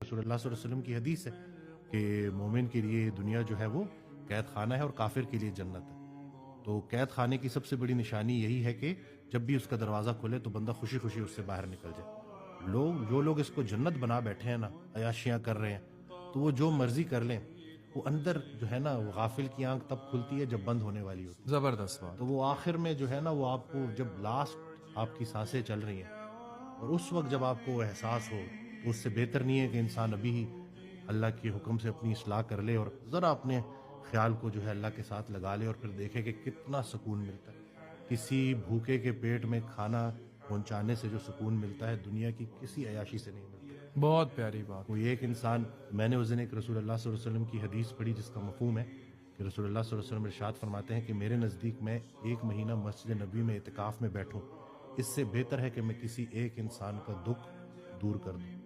رسول اللہ صلی اللہ علیہ وسلم کی حدیث ہے کہ مومن کے لیے دنیا جو ہے وہ قید خانہ ہے اور کافر کے لیے جنت ہے۔ تو قید خانے کی سب سے بڑی نشانی یہی ہے کہ جب بھی اس کا دروازہ کھلے تو بندہ خوشی خوشی اس سے باہر نکل جائے۔ جو لوگ اس کو جنت بنا بیٹھے ہیں نا، عیاشیاں کر رہے ہیں، تو وہ جو مرضی کر لیں، وہ اندر جو ہے نا وہ غافل کی آنکھ تب کھلتی ہے جب بند ہونے والی ہوتی ہے۔ زبردست بات. تو وہ آخر میں جو ہے نا وہ آپ کو جب لاسٹ آپ کی سانسیں چل رہی ہیں اور اس وقت جب آپ کو وہ احساس ہو، تو اس سے بہتر نہیں ہے کہ انسان ابھی ہی اللہ کے حکم سے اپنی اصلاح کر لے اور ذرا اپنے خیال کو جو ہے اللہ کے ساتھ لگا لے اور پھر دیکھے کہ کتنا سکون ملتا ہے۔ کسی بھوکے کے پیٹ میں کھانا پہنچانے سے جو سکون ملتا ہے دنیا کی کسی عیاشی سے نہیں ملتا۔ بہت پیاری بات. کوئی ایک انسان، میں نے اس دن ایک رسول اللہ صلی اللہ علیہ وسلم کی حدیث پڑھی جس کا مفہوم ہے کہ رسول اللہ صلی اللہ علیہ وسلم ارشاد فرماتے ہیں کہ میرے نزدیک میں 1 مہینہ مسجد نبی میں اعتکاف میں بیٹھوں، اس سے بہتر ہے کہ میں کسی ایک انسان کا دکھ دور کر دوں۔